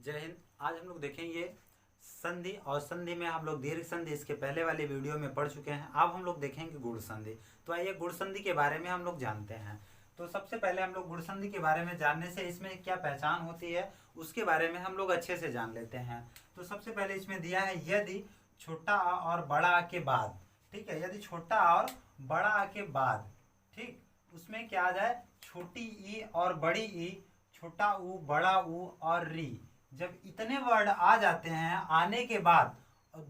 जय हिंद। आज हम लोग देखेंगे संधि, और संधि में हम लोग दीर्घ संधि इसके पहले वाले वीडियो में पढ़ चुके हैं। अब हम लोग देखेंगे गुण संधि। तो आइए गुण संधि के बारे में हम लोग जानते हैं। तो सबसे पहले हम लोग गुण संधि के बारे में जानने से इसमें क्या पहचान होती है उसके बारे में हम लोग अच्छे से जान लेते हैं। तो सबसे पहले इसमें दिया है यदि छोटा आ और बड़ा आ के बाद, ठीक है, यदि छोटा आ और बड़ा आ के बाद, ठीक, उसमें क्या आ जाए, छोटी ई और बड़ी ई, छोटा ऊ, बड़ा ऊ और री, जब इतने वर्ड आ जाते हैं आने के बाद,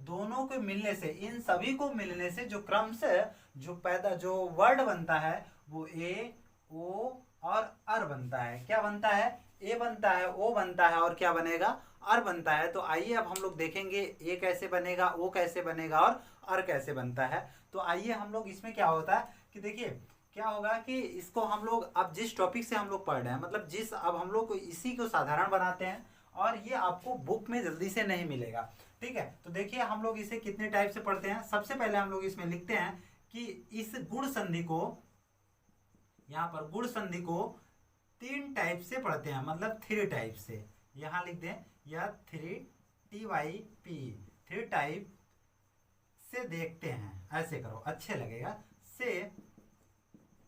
दोनों के मिलने से, इन सभी को मिलने से जो क्रम से जो वर्ड बनता है वो ए, ओ और अर बनता है। क्या बनता है? ए बनता है, ओ बनता है और क्या बनेगा? अर बनता है। तो आइए अब हम लोग देखेंगे ए कैसे बनेगा, ओ कैसे बनेगा और अर कैसे बनता है। तो आइए हम लोग इसमें क्या होता है कि देखिए क्या होगा कि इसको हम लोग अब जिस टॉपिक से हम लोग पढ़ रहे हैं, मतलब जिस अब हम लोग इसी को साधारण बनाते हैं और ये आपको बुक में जल्दी से नहीं मिलेगा, ठीक है। तो देखिए हम लोग इसे कितने टाइप से पढ़ते हैं। सबसे पहले हम लोग इसमें लिखते हैं कि इस गुण संधि को, यहाँ पर गुण संधि को 3 टाइप से पढ़ते हैं, मतलब 3 टाइप से। यहाँ लिख दें यह 3 टाइप से देखते हैं, ऐसे करो अच्छे लगेगा, से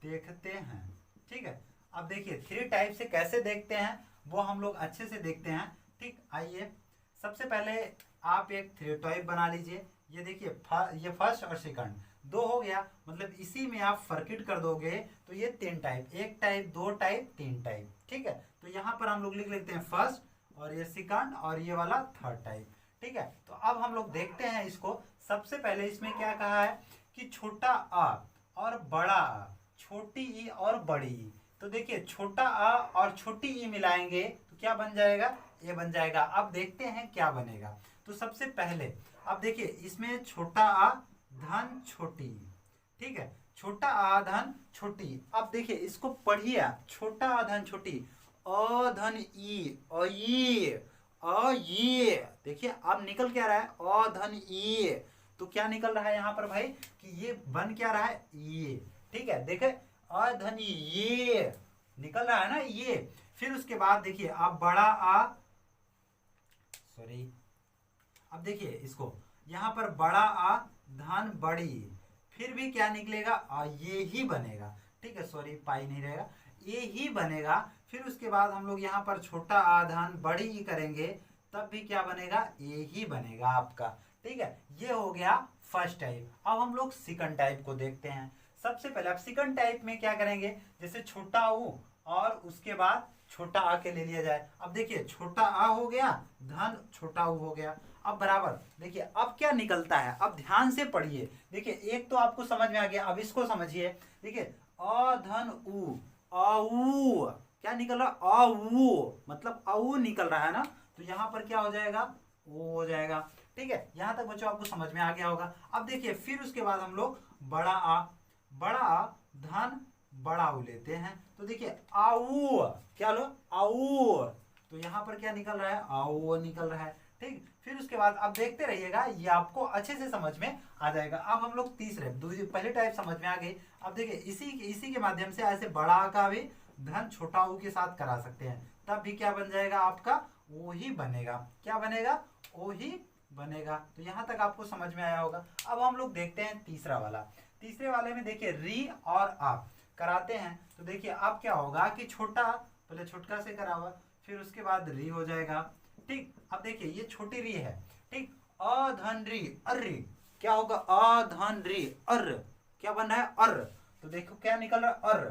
देखते हैं, ठीक है। अब देखिए 3 टाइप से कैसे देखते हैं वो हम लोग अच्छे से देखते हैं, ठीक। आइए सबसे पहले आप एक 3 टाइप बना लीजिए। ये देखिए ये फर्स्ट और सेकंड 2 हो गया, मतलब इसी में आप सर्किट कर दोगे तो ये 3 टाइप, 1 टाइप, 2 टाइप, 3 टाइप, ठीक है। तो यहाँ पर हम लोग लिख लेते हैं फर्स्ट और ये सेकंड और ये वाला थर्ड टाइप, ठीक है। तो अब हम लोग देखते हैं इसको। सबसे पहले इसमें क्या कहा है कि छोटा आ और बड़ा आ, छोटी ई और बड़ी ई। तो देखिए छोटा आ और छोटी ई मिलाएंगे तो क्या बन जाएगा? ये बन जाएगा। अब देखते हैं क्या बनेगा। तो सबसे पहले अब देखिए इसमें छोटा आ धन छोटी ई, ठीक है, छोटा आ धन छोटी। अब देखिए इसको पढ़िए आप, छोटा आ धन छोटी, अ धन ई, ये देखिए अब निकल क्या रहा है, अ धन ई। तो क्या निकल रहा है यहाँ पर भाई कि ये बन क्या रहा है, ये, ठीक है। देखे अधनी ये निकल रहा है ना, ये। फिर उसके बाद देखिए अब बड़ा आ, सॉरी, अब देखिए इसको यहाँ पर बड़ा आ धन बड़ी, फिर भी क्या निकलेगा, ये ही बनेगा, ठीक है, सॉरी पाई नहीं रहेगा, ये ही बनेगा। फिर उसके बाद हम लोग यहाँ पर छोटा आ धन बड़ी ही करेंगे तब भी क्या बनेगा, ये ही बनेगा आपका, ठीक है। ये हो गया फर्स्ट टाइप। अब हम लोग सेकंड टाइप को देखते हैं। सबसे पहले आप सेकंड टाइप में क्या करेंगे, जैसे छोटा ऊ और उसके बाद छोटा आ के ले लिया जाए। अब देखिए छोटा आ हो गया धन छोटा ऊ हो गया। अब बराबर देखिए अब क्या निकलता है, अब ध्यान से पढ़िए। देखिए एक तो आपको समझ में आ गया, अब इसको समझिए। देखिए अ धन ऊ, अऊ, क्या निकल रहा, अऊ, मतलब अऊ निकल रहा है ना। तो यहाँ पर क्या हो जाएगा, ओ हो जाएगा, ठीक है। यहाँ तक बच्चों आपको समझ में आ गया होगा। अब देखिए फिर उसके बाद हम लोग बड़ा आ धन बड़ा ऊ लेते हैं। तो देखिए आऊ, क्या लो, आऊ, तो यहाँ पर क्या निकल रहा है, आऊ निकल रहा है, ठीक। फिर उसके बाद अब देखते रहिएगा, ये आपको अच्छे से समझ में आ जाएगा। अब हम लोग तीसरे, पहले टाइप समझ में आ गई। अब देखिए इसी के माध्यम से ऐसे बड़ा का भी धन छोटा ऊ के साथ करा सकते हैं, तब भी क्या बन जाएगा आपका, वो ही बनेगा। क्या बनेगा, वो ही बनेगा। तो यहाँ तक आपको समझ में आया होगा। अब हम लोग देखते हैं तीसरा वाला। तीसरे वाले में देखिए री और आ कराते हैं। तो देखिए अब क्या होगा कि छोटा, पहले छोटका से करा हुआ, फिर उसके बाद री हो जाएगा, ठीक। अब देखिए ये छोटी री है, ठीक, अधन री, अर्री, क्या होगा, अधन री अर, क्या बन रहा है, अर। तो देखो क्या निकल रहा है, अर,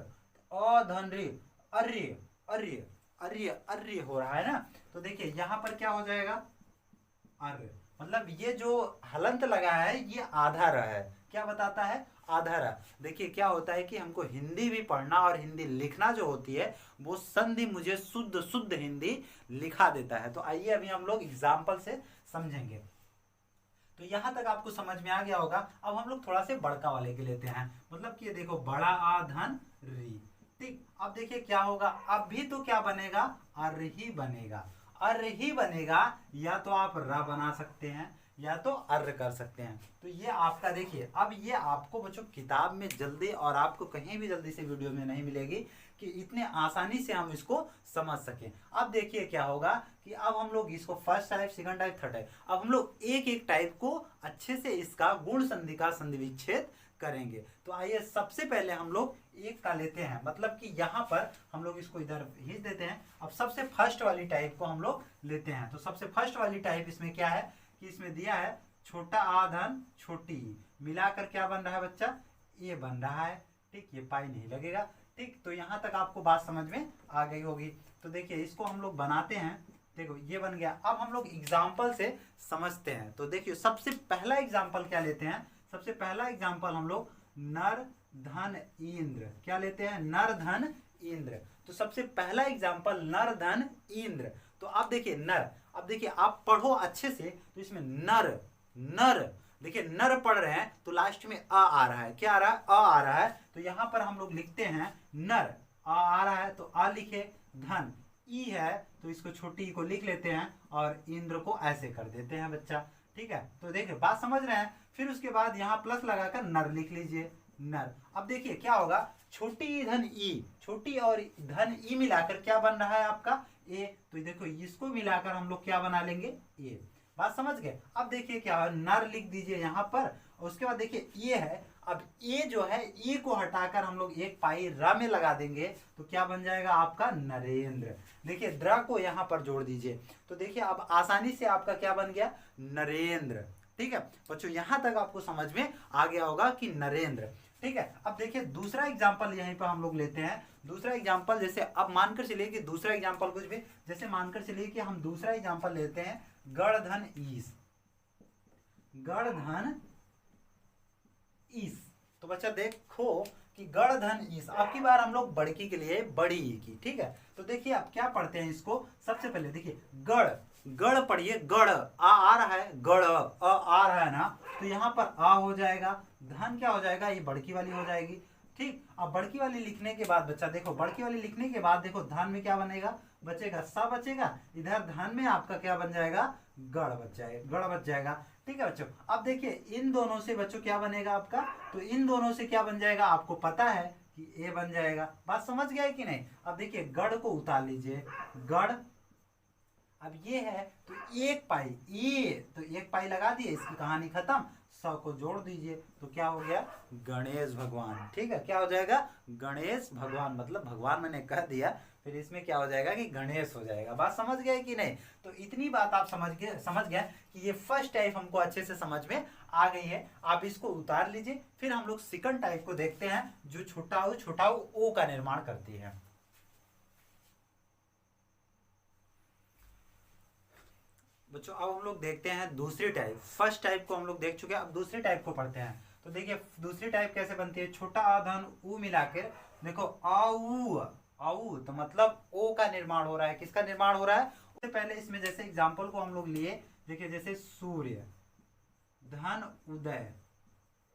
अधन री, अर्री, अर्री, अर्री, अर्री हो रहा है ना। तो देखिए यहाँ पर क्या हो जाएगा, अर, मतलब ये जो हलंत लगा है ये आधा र है। क्या बताता है, आधा र। देखिए क्या होता है कि हमको हिंदी भी पढ़ना और हिंदी लिखना जो होती है वो संधि मुझे शुद्ध शुद्ध हिंदी लिखा देता है। तो आइए अभी हम लोग एग्जाम्पल से समझेंगे। तो यहाँ तक आपको समझ में आ गया होगा। अब हम लोग थोड़ा से बड़का वाले के लेते हैं, मतलब कि देखो बड़ा आ धन री, ठीक। अब देखिए क्या होगा, अब भी तो क्या बनेगा, अर ही बनेगा, अर ही बनेगा। या तो आप र बना सकते हैं या तो अर्र कर सकते हैं। तो ये आपका देखिए, अब ये आपको बच्चों किताब में जल्दी और आपको कहीं भी जल्दी से वीडियो में नहीं मिलेगी कि इतने आसानी से हम इसको समझ सकें। अब देखिए क्या होगा कि अब हम लोग इसको first type, second type, third type, अब हम लोग एक एक टाइप को अच्छे से इसका गुण संधि का संधि विच्छेद करेंगे। तो आइए सबसे पहले हम लोग एक का लेते हैं, मतलब कि यहाँ पर हम लोग इसको इधर खींच देते हैं। अब सबसे फर्स्ट वाली टाइप को हम लोग लेते हैं। तो सबसे फर्स्ट वाली टाइप इसमें क्या है कि इसमें दिया है छोटा आ धन छोटी ई, मिलाकर क्या बन रहा है बच्चा, ये बन रहा है। ठीक, ये पाई नहीं लगेगा। ठीक, तो यहाँ तक आपको बात समझ में आ गई होगी। तो देखिए इसको हम लोग बनाते हैं। देखो ये बन गया। अब हम लोग एग्जाम्पल से समझते हैं। तो देखिए सबसे पहला एग्जाम्पल क्या लेते हैं, सबसे पहला एग्जाम्पल हम लोग नर धन इंद्र, क्या लेते हैं, नर धन इंद्र। तो सबसे पहला एग्जाम्पल नर धन इंद्र। तो आप देखिए नर, अब देखिए आप पढ़ो अच्छे से, तो इसमें नर, नर देखिए नर पढ़ रहे हैं तो लास्ट में आ रहा है, क्या आ रहा है, आ रहा है। तो यहां पर हम लोग लिखते हैं नर, आ रहा है तो आ लिखे, धन ई है तो इसको छोटी ई को लिख लेते हैं और इंद्र को ऐसे कर देते हैं बच्चा। ठीक है, तो देखिए बात समझ रहे हैं। फिर उसके बाद यहाँ प्लस लगाकर नर लिख लीजिए, नर। अब देखिए क्या होगा, छोटी धन ई, छोटी और धन ई मिलाकर क्या बन रहा है आपका, ए। तो देखो इसको मिलाकर हम लोग क्या बना लेंगे, ए। बात समझ गए। अब देखिए क्या है, नर लिख दीजिए यहाँ पर। और उसके बाद देखिए ये है, अब ये जो है ये को हटाकर हम लोग एक पाई र में लगा देंगे तो क्या बन जाएगा आपका नरेंद्र। देखिए द्र को यहाँ पर जोड़ दीजिए तो देखिए अब आसानी से आपका क्या बन गया, नरेंद्र। ठीक है बच्चों, यहाँ तक आपको समझ में आ गया होगा कि नरेंद्र। ठीक है, अब देखिए दूसरा एग्जाम्पल यहीं पर हम लोग लेते हैं। दूसरा एग्जाम्पल जैसे अब मानकर चलिए कि दूसरा एग्जाम्पल कुछ भी, जैसे मानकर चलिए कि हम दूसरा एग्जाम्पल लेते हैं गण धन ईस, गण धन ईस। तो बच्चा देखो कि गण धन ईस, आपकी बार हम लोग बड़की के लिए बड़ी ई की। ठीक है, तो देखिए आप क्या पढ़ते हैं इसको, सबसे पहले देखिए गढ़, गढ़ पढ़िए, गढ़ आ रहा है, गढ़ आ रहा है ना, तो यहाँ पर आ हो जाएगा, धन क्या हो जाएगा, ये बड़की वाली हो जाएगी। ठीक, अब बड़की वाली लिखने के बाद बच्चा देखो, बड़की वाली लिखने के बाद देखो धन में क्या बनेगा, बचेगा सा बचेगा, इधर धन में आपका क्या बन जाएगा, गढ़ बच जाएगा, गढ़ बच जाएगा। ठीक है बच्चों, अब देखिए इन दोनों से बच्चों क्या बनेगा आपका, तो इन दोनों से क्या बन जाएगा आपको पता है कि ए बन जाएगा। बात समझ गए कि नहीं। अब देखिए गढ़ को उतार लीजिए, गढ़, अब ये है तो एक पाई, ये तो एक पाई लगा दिए, इसकी कहानी खत्म। 100 को जोड़ दीजिए तो क्या हो गया, गणेश भगवान। ठीक है, क्या हो जाएगा, गणेश भगवान, मतलब भगवान मैंने कह दिया, फिर इसमें क्या हो जाएगा कि गणेश हो जाएगा। बात समझ गए कि नहीं। तो इतनी बात आप समझ गए कि ये फर्स्ट टाइप हमको अच्छे से समझ में आ गई है। आप इसको उतार लीजिए, फिर हम लोग सेकंड टाइप को देखते हैं जो छोटा ओ का निर्माण करती है। बच्चों अब हम लोग देखते हैं दूसरी टाइप। फर्स्ट टाइप को हम लोग देख चुके हैं, अब दूसरी टाइप को पढ़ते हैं। तो देखिए दूसरी टाइप कैसे बनती है, छोटा आ धन ऊ मिलाकर देखो आऊ, आऊ तो मतलब ओ का निर्माण हो रहा है। किसका निर्माण हो रहा है, उससे पहले इसमें जैसे एग्जाम्पल को हम लोग लिए, देखिए जैसे सूर्य धन उदय,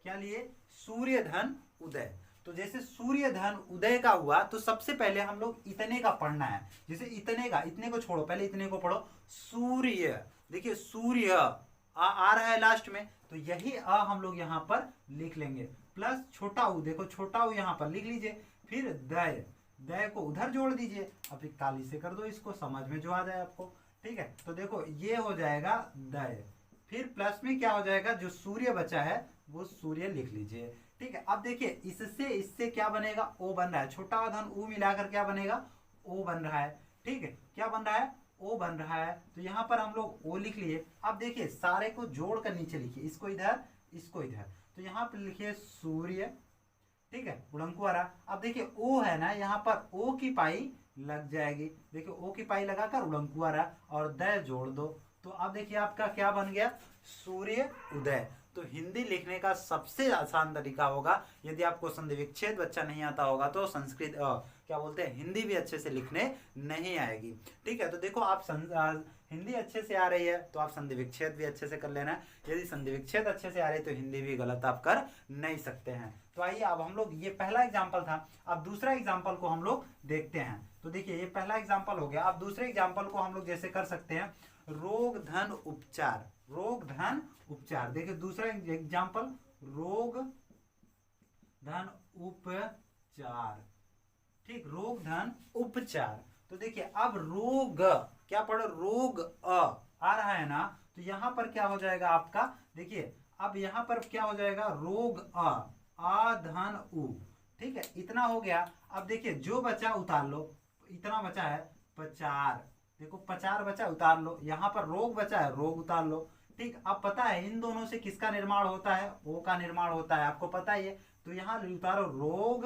क्या लिए, सूर्य धन उदय। तो जैसे सूर्य धन उदय का हुआ तो सबसे पहले हम लोग इतने का पढ़ना है। जैसे इतने का, इतने को छोड़ो, पहले इतने को पढ़ो, सूर्य, देखिए सूर्य आ रहा है लास्ट में, तो यही आ हम लोग यहाँ पर लिख लेंगे, प्लस छोटा ऊ, देखो छोटा ऊ यहाँ पर लिख लीजिए, फिर दय, दय को उधर जोड़ दीजिए। अब 41 से कर दो इसको, समझ में जो आ जाए आपको। ठीक है, तो देखो ये हो जाएगा दय, फिर प्लस में क्या हो जाएगा, जो सूर्य बचा है वो सूर्य लिख लीजिए। ठीक है, अब देखिए इससे क्या बनेगा, ओ बन रहा है, छोटा धन ऊ मिलाकर क्या बनेगा, ओ बन रहा है। ठीक है, क्या बन रहा है, ओ बन रहा है। तो यहाँ पर हम लोग ओ लिख लिए। अब देखिए सारे को जोड़ कर नीचे लिखिए, इसको इधर, इसको इधर, तो यहाँ पर लिखिए सूर्य। ठीक है, उड़ंकू आ रहा। अब देखिए ओ है ना, यहाँ पर ओ की पाई लग जाएगी, देखिए ओ की पाई लगाकर उड़ंकू आ रहा, और दय जोड़ दो, तो अब देखिए आपका क्या बन गया, सूर्य उदय। तो हिंदी लिखने का सबसे आसान तरीका होगा, यदि आपको संधि विच्छेद बच्चा नहीं आता होगा तो संस्कृत क्या बोलते हैं, हिंदी भी अच्छे से लिखने नहीं आएगी। ठीक है, तो देखो आप हिंदी अच्छे से आ रही है तो आप संधि विच्छेद भी अच्छे से कर लेना। यदि संधि विच्छेद अच्छे से आ रही है तो हिंदी भी गलत आप कर नहीं सकते हैं। तो तो आइए अब हम लोग, ये पहला एग्जाम्पल था, अब दूसरा एग्जाम्पल को हम लोग देखते हैं। तो देखिए ये पहला एग्जाम्पल हो गया। अब दूसरे एग्जाम्पल को हम लोग जैसे कर सकते हैं, रोग धन उपचार। रोग धन उपचार, देखिए दूसरा एग्जाम्पल, रोग धन उपचार। ठीक, रोग धन उपचार। तो देखिए अब रोग, क्या पढ़ो, रोग आ रहा है ना, तो यहां पर क्या हो जाएगा आपका, देखिए अब यहां पर क्या हो जाएगा, रोग आ धन उ। ठीक है, इतना हो गया। अब देखिए जो बचा उतार लो, इतना बचा है पचार, देखो पचार बचा, उतार लो। यहाँ पर रोग बचा है, रोग उतार लो। ठीक, अब पता है इन दोनों से किसका निर्माण होता है, ओ का निर्माण होता है, आपको पता ही है। तो यहाँ उतारो रोग,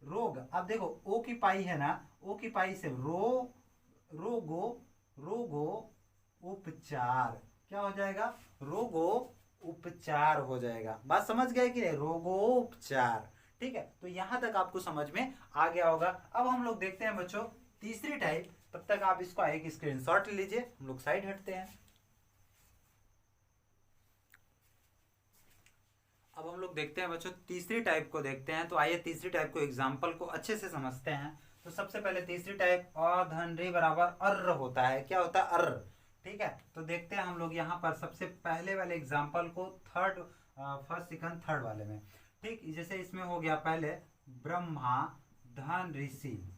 रोग। अब देखो ओ की पाई है ना, ओ की पाई से रोगो, रोगो उपचार, क्या हो जाएगा, रोगो उपचार हो जाएगा। बात समझ गए कि नहीं, रोगो उपचार। ठीक है, तो यहां तक आपको समझ में आ गया होगा। अब हम लोग देखते हैं बच्चों तीसरी टाइप। तब तक आप इसको एक स्क्रीनशॉट लीजिए, हम लोग साइड हटते हैं। अब हम लोग देखते हैं बच्चों तीसरी टाइप को देखते हैं। तो आइए तीसरी टाइप को एग्जाम्पल को अच्छे से समझते हैं। तो सबसे पहले तीसरी टाइप अ धन रे बराबर अर्र होता है। क्या होता है, अर्र। ठीक है, तो देखते हैं हम लोग यहाँ पर सबसे पहले वाले एग्जाम्पल को, थर्ड, फर्स्ट सेकंड थर्ड वाले में। ठीक, जैसे इसमें हो गया पहले ब्रह्मा धन ऋषि।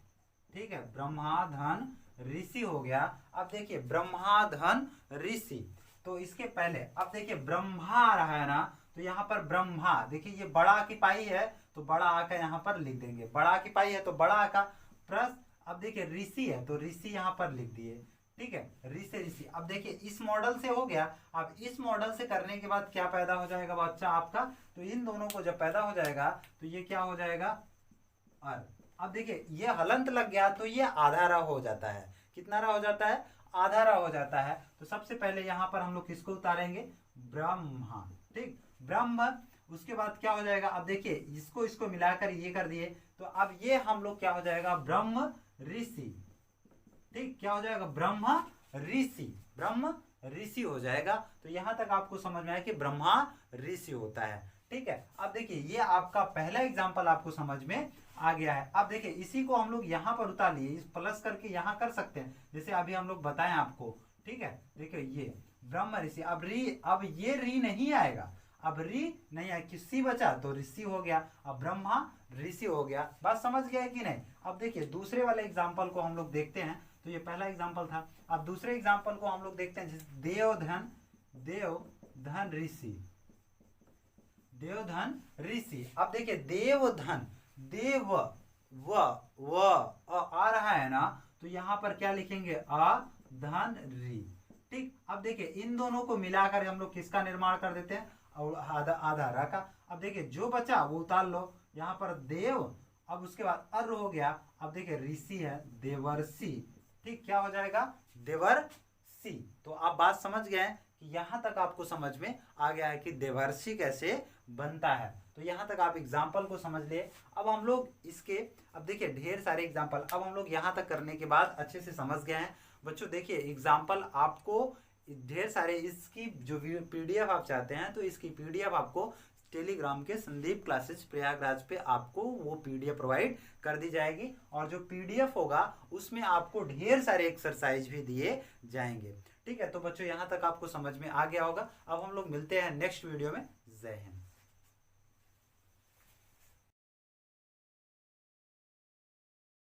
ठीक है, ब्रह्मा धन ऋषि हो गया। अब देखिए ब्रह्मा धन ऋषि, तो इसके पहले अब देखिए ब्रह्मा आ रहा है ना, तो यहाँ पर ब्रह्मा, देखिए ये बड़ा की पाई है तो बड़ा आ का यहाँ पर लिख देंगे, बड़ा की पाई है तो बड़ा आ का प्लस। अब देखिए ऋषि है तो ऋषि यहाँ पर लिख दिए। ठीक है, ऋषि ऋषि। अब देखिए इस मॉडल से हो गया। अब इस मॉडल से करने के बाद क्या पैदा हो जाएगा बच्चा आपका, तो इन दोनों को जब पैदा हो जाएगा तो ये क्या हो जाएगा, अर। अब देखिए ये हलंत लग गया तो ये आधा रा हो जाता है। कितना रा हो जाता है, आधा रा हो जाता है। तो सबसे पहले यहाँ पर हम लोग किसको उतारेंगे, ब्रह्मा। ठीक, ब्रह्म। उसके बाद क्या हो जाएगा, अब देखिए इसको मिलाकर ये कर दिए, तो अब ये हम लोग क्या हो जाएगा, ब्रह्म ऋषि। ठीक, क्या हो जाएगा, ब्रह्म ऋषि, ब्रह्म ऋषि हो जाएगा। तो यहां तक आपको समझ में आया कि ब्रह्मा ऋषि होता है। ठीक है, अब देखिए ये आपका पहला एग्जाम्पल आपको समझ में आ गया है। अब देखिए इसी को हम लोग यहाँ पर उतार लिए, इस प्लस करके यहाँ कर सकते हैं, जैसे अभी हम लोग बताएं आपको। ठीक है, देखिए ये ब्रह्म ऋषि। अब ये री नहीं आएगा, अब री नहीं आया, किसी बचा तो ऋषि हो गया, अब ब्रह्मा ऋषि हो गया। बात समझ गया कि नहीं। अब देखिए दूसरे वाले एग्जाम्पल को हम लोग देखते हैं। तो ये पहला एग्जाम्पल था। अब दूसरे एग्जाम्पल को हम लोग देखते हैं, जैसे देवधन ऋषि, देवधन ऋषि। अब देखिए देवधन, देव व आ रहा है ना, तो यहाँ पर क्या लिखेंगे, अ धन री। ठीक, अब देखिए इन दोनों को मिलाकर हम लोग किसका निर्माण कर देते हैं, और आधा आधा रा का। अब देखिए जो बचा वो उतार लो, यहाँ पर देव, अब उसके बाद अर्र हो गया। अब देखिए ऋषि है, देवर्षि। ठीक, क्या हो जाएगा, देवर्षि। तो आप बात समझ गए कि यहाँ तक आपको समझ में आ गया है कि देवर्षि कैसे बनता है। तो यहाँ तक आप एग्जाम्पल को समझ लिए। अब हम लोग इसके, अब देखिए ढेर सारे एग्जाम्पल अब हम लोग यहाँ तक करने के बाद अच्छे से समझ गए हैं। बच्चों देखिए एग्जाम्पल आपको ढेर सारे, इसकी जो पीडीएफ आप चाहते हैं तो इसकी पीडीएफ आपको टेलीग्राम के संदीप क्लासेस प्रयागराज पे आपको वो पीडीएफ प्रोवाइड कर दी जाएगी। और जो पीडीएफ होगा उसमें आपको ढेर सारे एक्सरसाइज भी दिए जाएंगे। ठीक है, तो बच्चों यहाँ तक आपको समझ में आ गया होगा। अब हम लोग मिलते हैं नेक्स्ट वीडियो में। जय हिंद।